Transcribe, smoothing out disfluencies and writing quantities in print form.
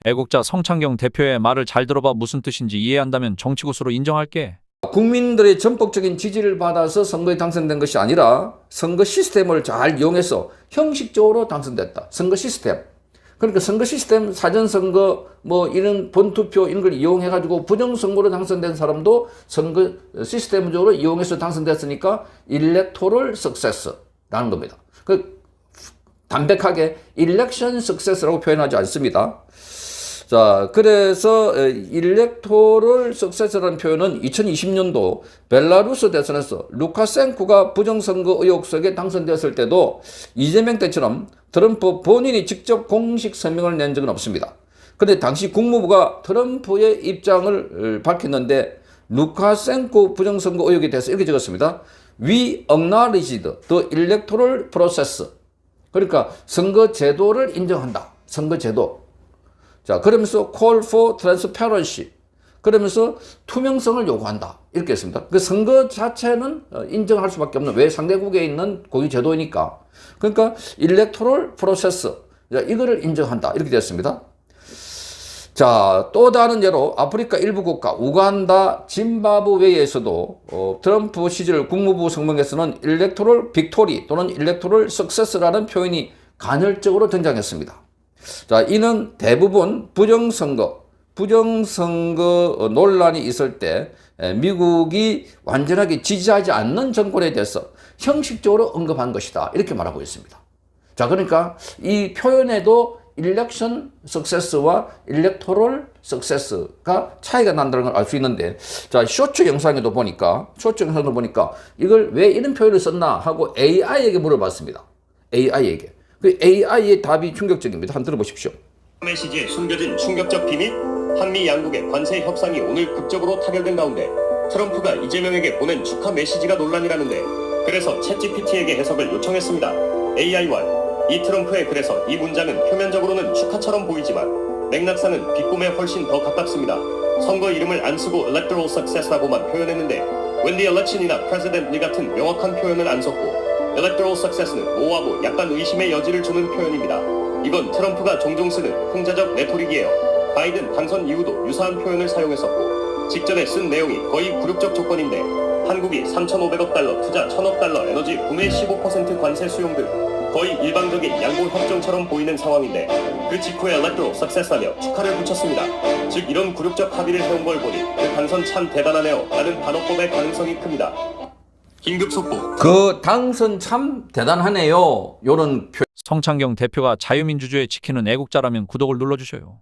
애국자 성창경 대표의 말을 잘 들어봐. 무슨 뜻인지 이해한다면 정치구수로 인정할게. 국민들의 전폭적인 지지를 받아서 선거에 당선된 것이 아니라 선거 시스템을 잘 이용해서 형식적으로 당선됐다. 선거 시스템. 그러니까 선거 시스템, 사전선거, 뭐 이런 본투표 이런 걸 이용해가지고 부정선거로 당선된 사람도 선거 시스템적으로 이용해서 당선됐으니까 일렉토럴 석세스라는 겁니다. 그 담백하게 일렉션 석세스라고 표현하지 않습니다. 자, 그래서 일렉토럴 석세스라는 표현은 2020년도 벨라루스 대선에서 루카셴코가 부정선거 의혹 속에 당선되었을 때도 이재명 때처럼 트럼프 본인이 직접 공식声明을 낸 적은 없습니다. 그런데 당시 국무부가 트럼프의 입장을 밝혔는데 루카셴코 부정선거 의혹에 대해서 이렇게 적었습니다. We acknowledged the electoral process. 그러니까 선거 제도를 인정한다. 선거 제도. 자, 그러면서 call for transparency. 그러면서 투명성을 요구한다. 이렇게 했습니다. 그 선거 자체는 인정할 수밖에 없는, 왜 상대국에 있는 고유 제도이니까. 그러니까 electoral process. 자, 이거를 인정한다. 이렇게 됐습니다. 자, 또 다른 예로 아프리카 일부 국가 우간다, 짐바브웨에서도 트럼프 시절 국무부 성명에서는 electoral victory 또는 electoral success라는 표현이 간헐적으로 등장했습니다. 자, 이는 대부분 부정선거 논란이 있을 때 미국이 완전하게 지지하지 않는 정권에 대해서 형식적으로 언급한 것이다. 이렇게 말하고 있습니다. 자, 그러니까 이 표현에도 일렉션 석세스와 일렉토럴 석세스가 차이가 난다는 걸 알 수 있는데, 자, 쇼츠 영상도 보니까 이걸 왜 이런 표현을 썼나 하고 AI에게 물어봤습니다. AI에게. 그 AI의 답이 충격적입니다. 한번 들어보십시오. 메시지에 숨겨진 충격적 비밀? 한미 양국의 관세 협상이 오늘 극적으로 타결된 가운데 트럼프가 이재명에게 보낸 축하 메시지가 논란이라는데, 그래서 챗GPT에게 해석을 요청했습니다. AI1, 이 트럼프의 그래서 이 문장은 표면적으로는 축하처럼 보이지만 맥락상은 비꿈에 훨씬 더 가깝습니다. 선거 이름을 안 쓰고 electoral success라고만 표현했는데 when the election이나 president이 같은 명확한 표현을 안 썼고 electoral success는 모호하고 약간 의심의 여지를 주는 표현입니다. 이건 트럼프가 종종 쓰는 풍자적 레토릭이에요. 바이든 당선 이후도 유사한 표현을 사용했었고 직전에 쓴 내용이 거의 굴욕적 조건인데 한국이 3,500억 달러 투자 1,000억 달러 에너지 구매 15% 관세 수용 등 거의 일방적인 양보 협정처럼 보이는 상황인데 그 직후에 electoral success하며 축하를 붙였습니다. 즉 이런 굴욕적 합의를 해온 걸 보니 그 당선 참 대단하네요 라는 반어법의 가능성이 큽니다. 긴급 속보. 그 당선 참 대단하네요. 요런 성창경 대표가 자유민주주의 지키는 애국자라면 구독을 눌러주셔요.